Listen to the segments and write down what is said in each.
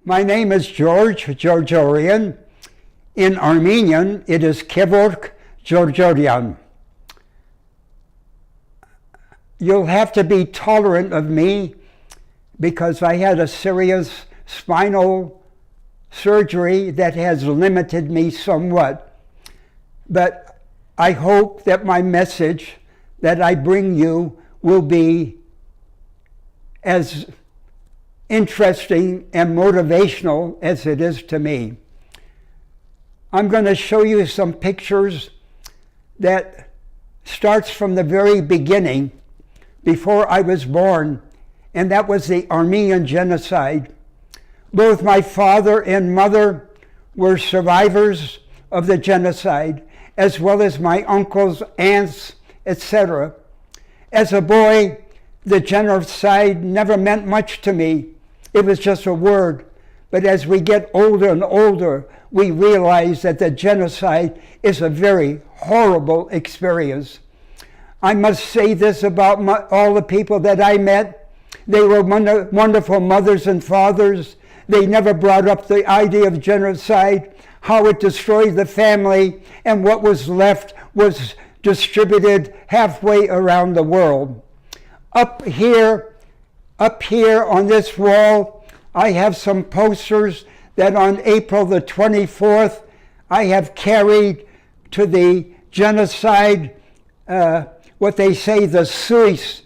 My name is Jorjorian. In Armenian, it is Jorjorian. You'll have to be tolerant of me because I had a serious spinal surgery that has limited me somewhat. But I hope that my message that I bring you will be as interesting and motivational as it is to me. I'm going to show you some pictures that starts from the very beginning, before I was born, and that was the Armenian Genocide. Both my father and mother were survivors of the genocide, as well as my uncles, aunts, etc. As a boy, the genocide never meant much to me. It was just a word. But as we get older and older, we realize that the genocide is a very horrible experience. I must say this about all the people that I met. They were wonderful mothers and fathers. They never brought up the idea of genocide, how it destroyed the family, and what was left was distributed halfway around the world. Up here on this wall, I have some posters that on April the 24th, I have carried to the genocide, what they say, the suis,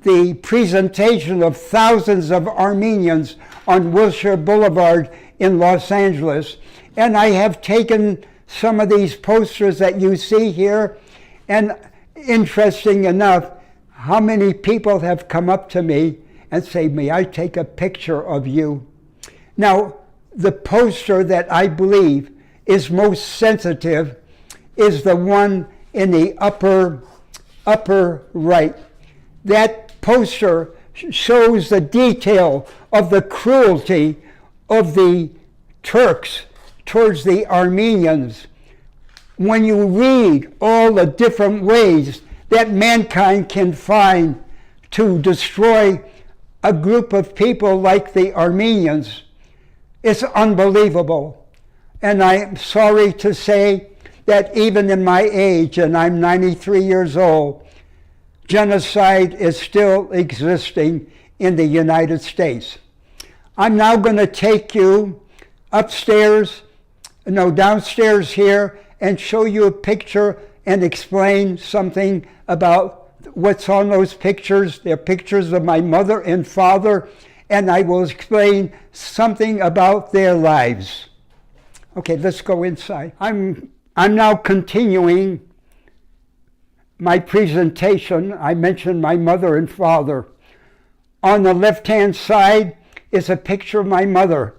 the presentation of thousands of Armenians on Wilshire Boulevard in Los Angeles. And I have taken some of these posters that you see here, and interesting enough, how many people have come up to me and say, may I take a picture of you? Now, the poster that I believe is most sensitive is the one in the upper right. That poster shows the detail of the cruelty of the Turks towards the Armenians. When you read all the different ways that mankind can find to destroy a group of people like the Armenians, it's unbelievable. And I'm sorry to say that even in my age, and I'm 93 years old, genocide is still existing in the United States. I'm now going to take you downstairs here and show you a picture and explain something about what's on those pictures. They're pictures of my mother and father, and I will explain something about their lives. Okay, let's go inside. I'm now continuing my presentation. I mentioned my mother and father. On the left-hand side is a picture of my mother,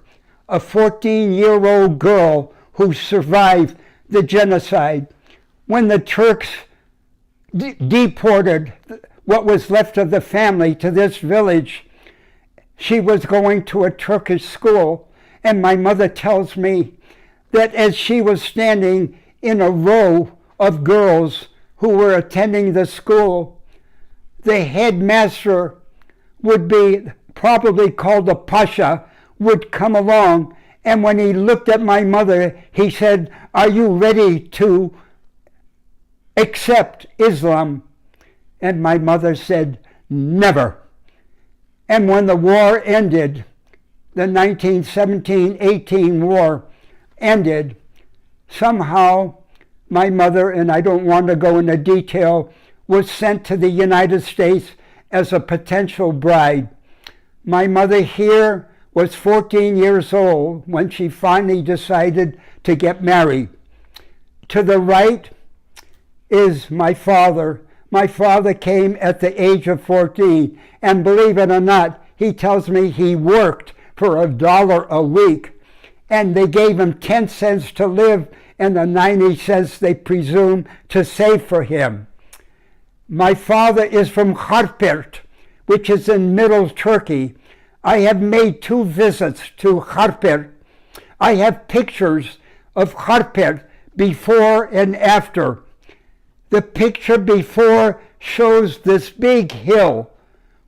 a 14-year-old girl who survived the genocide. When the Turks deported what was left of the family to this village, she was going to a Turkish school, and my mother tells me that as she was standing in a row of girls who were attending the school, the headmaster would be probably called a pasha, would come along, and when he looked at my mother, he said, "Are you ready to accept Islam?" And my mother said, "Never." And when the war ended, the 1917-18 war ended, somehow my mother, and I don't want to go into detail, was sent to the United States as a potential bride. My mother here was 14 years old when she finally decided to get married. To the right is my father. My father came at the age of 14, and believe it or not, he tells me he worked for $1 a week, and they gave him 10 cents to live and the 90 cents they presume to save for him. My father is from Harpert, which is in middle Turkey. I have made 2 visits to Harpert. I have pictures of Harpert before and after. The picture before shows this big hill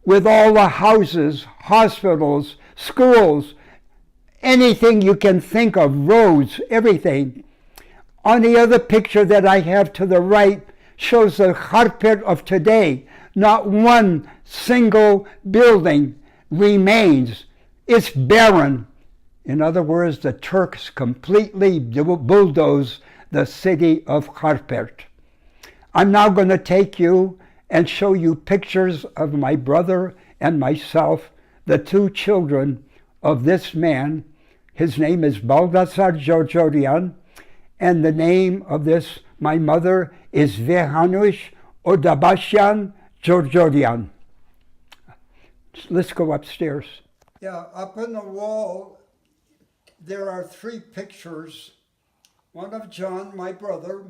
with all the houses, hospitals, schools, anything you can think of, roads, everything. On the other picture that I have to the right shows the Kharpet of today. Not one single building remains. It's barren. In other words, the Turks completely bulldozed the city of Kharpet. I'm now going to take you and show you pictures of my brother and myself, the two children of this man. His name is Baldassar Jorjorian, and the name of this, my mother, is Vehanush Odabasyan Jorjorian. Let's go upstairs. Yeah, up on the wall, there are three pictures. One of John, my brother,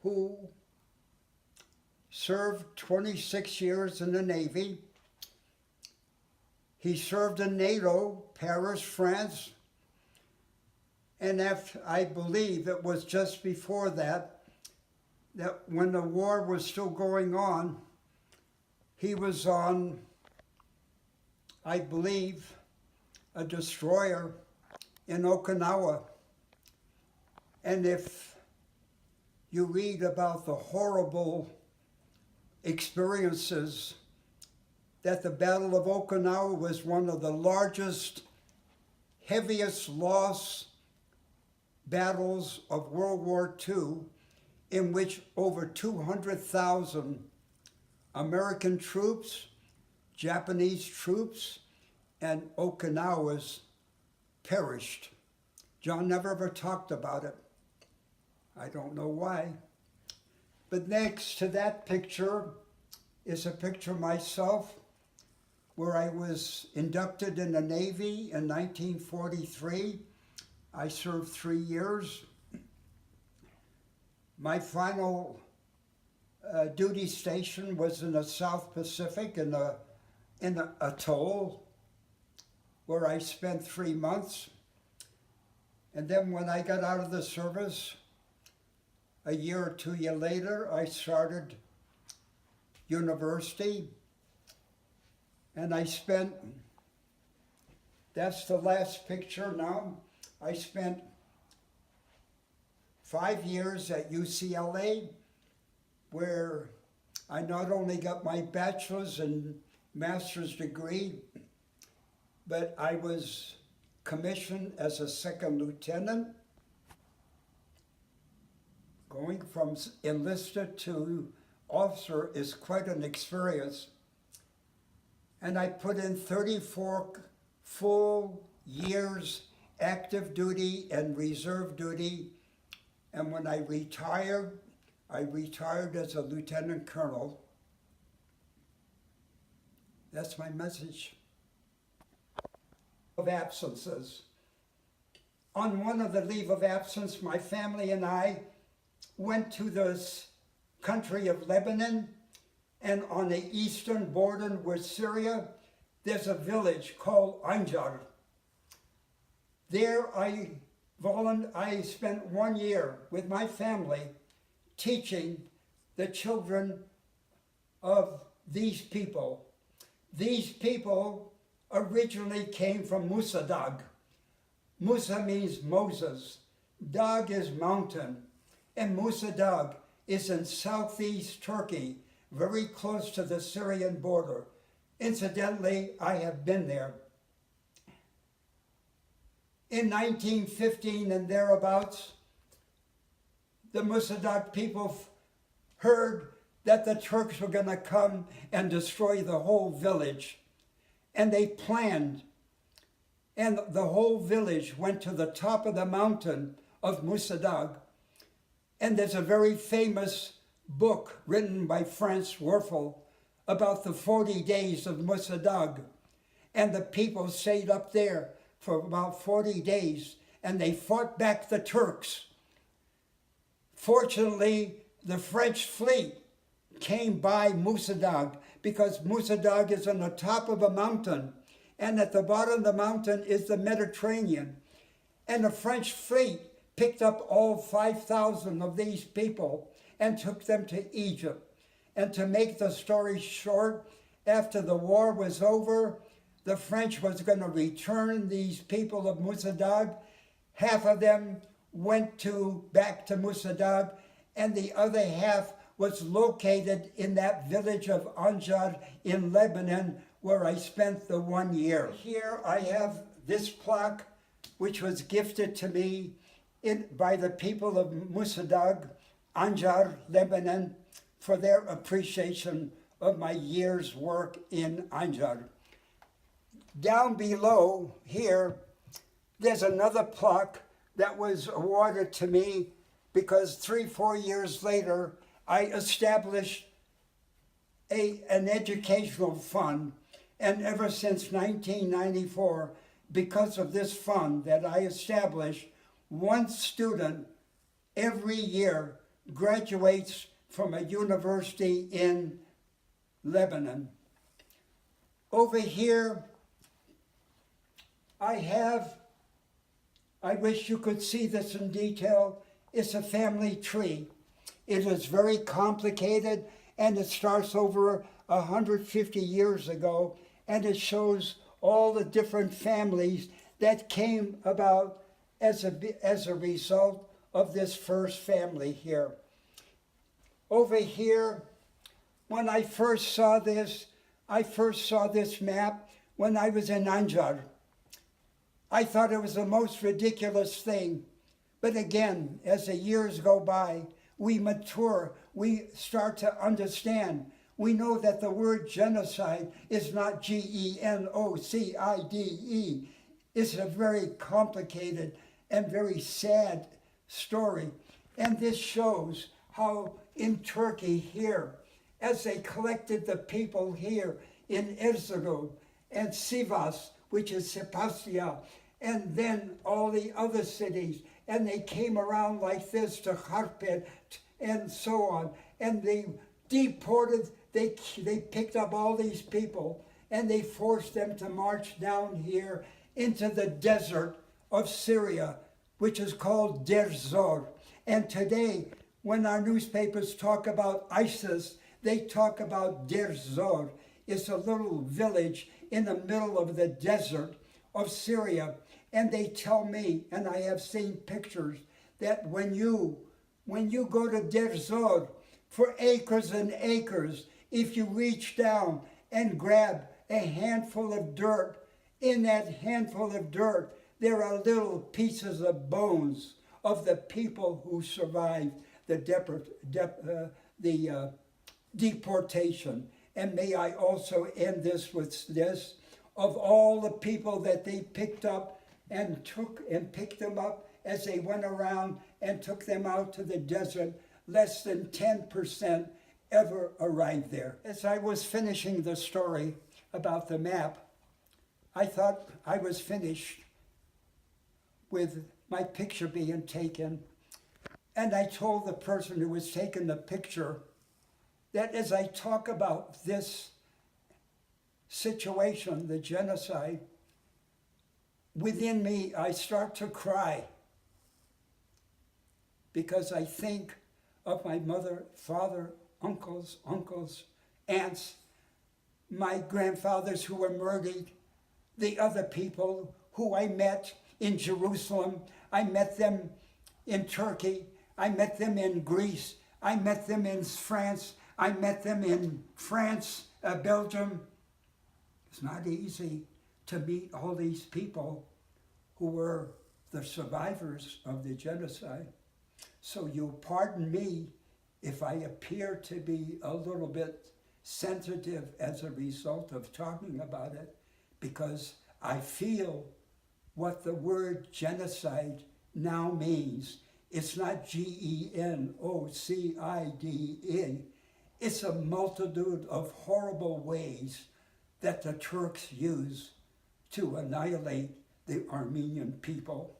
who served 26 years in the Navy. He served in NATO, Paris, France, and after, I believe it was just before that when the war was still going on, he was on, I believe, a destroyer in Okinawa. And if you read about the horrible experiences, that the Battle of Okinawa was one of the largest, heaviest loss battles of World War II, in which over 200,000 American troops, Japanese troops, and Okinawans perished. John never ever talked about it. I don't know why. But next to that picture is a picture of myself where I was inducted in the Navy in 1943. I served 3 years. My final duty station was in the South Pacific in an atoll where I spent 3 months. And then when I got out of the service, a year or 2 years later, I started university. And I spent, that's the last picture now, I spent 5 years at UCLA, where I not only got my bachelor's and master's degree, but I was commissioned as a second lieutenant. Going from enlisted to officer is quite an experience. And I put in 34 full years active duty and reserve duty. And when I retired as a lieutenant colonel. That's my message. Of absences. On one of the leave of absence, my family and I went to this country of Lebanon, and on the eastern border with Syria, there's a village called Anjar. There I spent 1 year with my family teaching the children of these people. These people originally came from Musadag. Musa means Moses. Dag is mountain. And Musadag is in southeast Turkey, very close to the Syrian border. Incidentally, I have been there. In 1915 and thereabouts, the Musadag people heard that the Turks were going to come and destroy the whole village. And they planned, and the whole village went to the top of the mountain of Musadag. And there's a very famous book written by Franz Werfel about the 40 days of Musadag. And the people stayed up there for about 40 days, and they fought back the Turks. Fortunately, the French fleet came by Musadag, because Musadag is on the top of a mountain, and at the bottom of the mountain is the Mediterranean. And the French fleet picked up all 5,000 of these people and took them to Egypt. And to make the story short, after the war was over, the French was going to return these people of Musadag. Half of them went back to Musadag, and the other half was located in that village of Anjar in Lebanon, where I spent the 1 year. Here I have this plaque, which was gifted to me by the people of Musadag, Anjar, Lebanon, for their appreciation of my year's work in Anjar. Down below here, there's another plaque that was awarded to me because 3-4 years later, I established an educational fund. And ever since 1994, because of this fund that I established, one student every year graduates from a university in Lebanon. Over here, I wish you could see this in detail, it's a family tree. It is very complicated, and it starts over 150 years ago, and it shows all the different families that came about as a result of this first family here. Over here, when I first saw this map when I was in Anjar. I thought it was the most ridiculous thing. But again, as the years go by, we mature, we start to understand. We know that the word genocide is not Genocide. It's a very complicated and very sad story. And this shows how in Turkey here, as they collected the people here in Erzurum and Sivas, which is Sepastia, and then all the other cities, and they came around like this to Harpet and so on, and they deported, they picked up all these people, and they forced them to march down here into the desert of Syria, which is called Deir Zor. And today, when our newspapers talk about ISIS, they talk about Deir Zor. It's a little village in the middle of the desert of Syria. And they tell me, and I have seen pictures, that when you go to Deir Zor, for acres and acres, if you reach down and grab a handful of dirt, in that handful of dirt, there are little pieces of bones of the people who survived the deportation. And may I also end this with this, of all the people that they picked up and picked them up as they went around and took them out to the desert, less than 10% ever arrived there. As I was finishing the story about the map, I thought I was finished with my picture being taken. And I told the person who was taking the picture that as I talk about this situation, the genocide, within me I start to cry because I think of my mother, father, uncles, aunts, my grandfathers who were murdered, the other people who I met in Jerusalem. I met them in Turkey. I met them in Greece. I met them in France. I met them in France, Belgium. It's not easy to meet all these people who were the survivors of the genocide. So you'll pardon me if I appear to be a little bit sensitive as a result of talking about it, because I feel what the word genocide now means. It's not Genocide. It's a multitude of horrible ways that the Turks use to annihilate the Armenian people.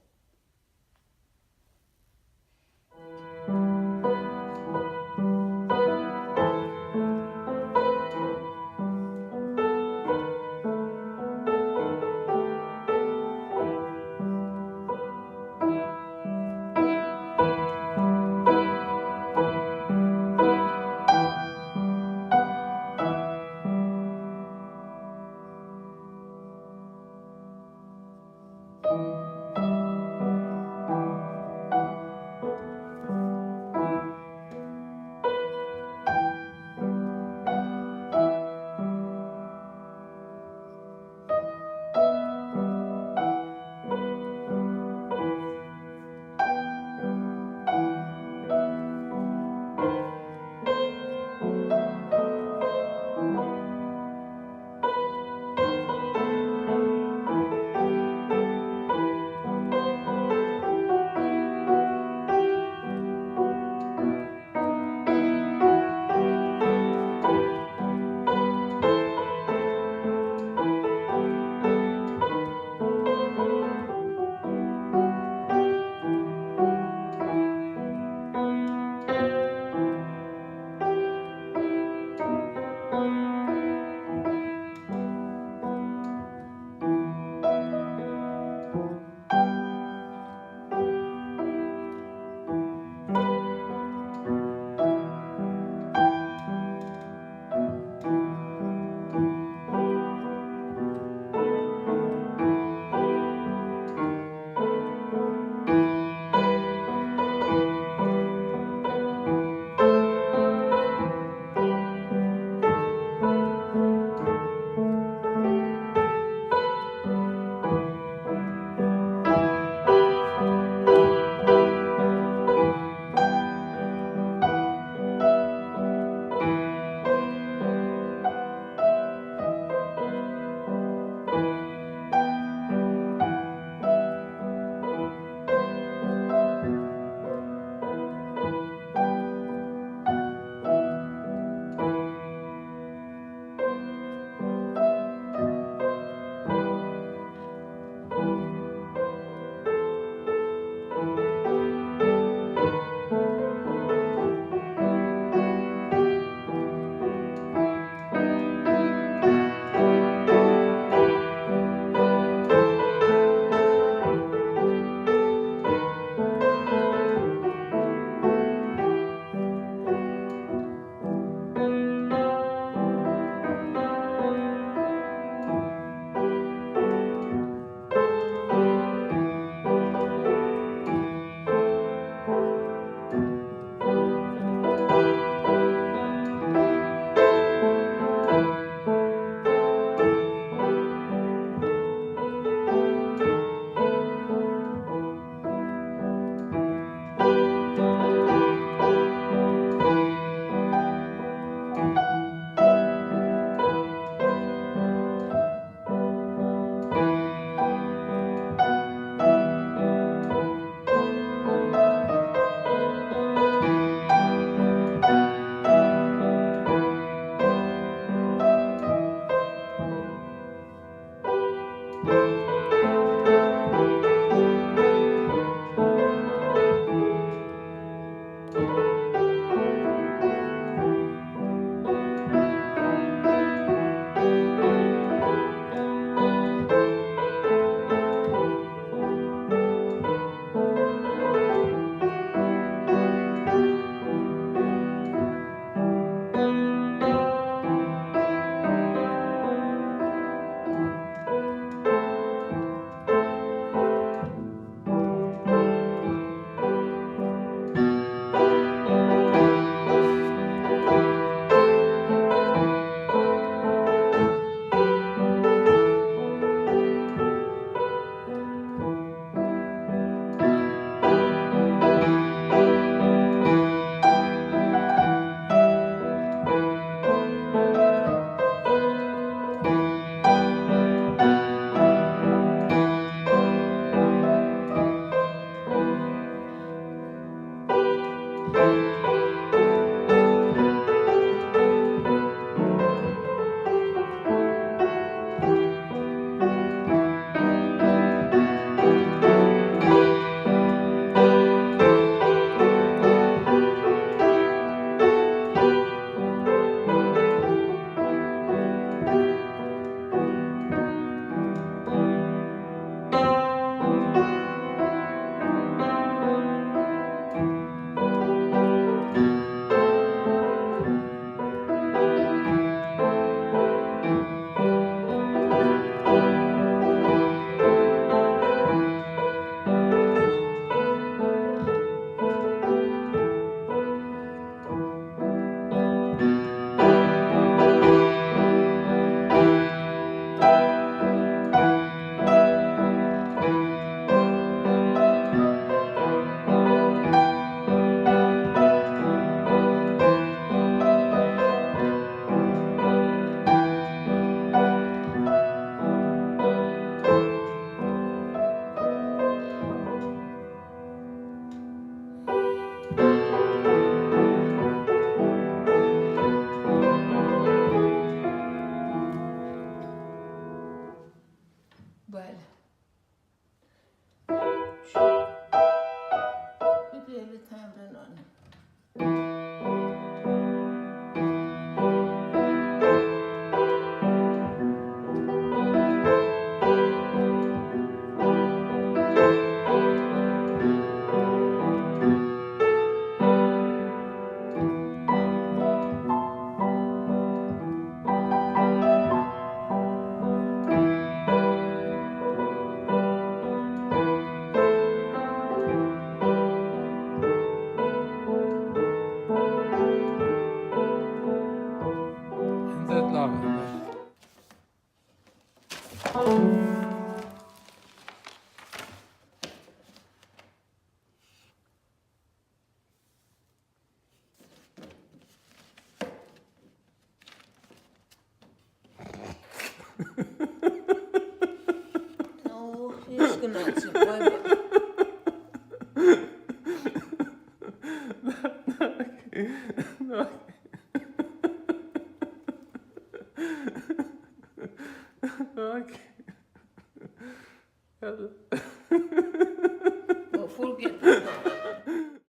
Baskınansın. Vay be. Forget.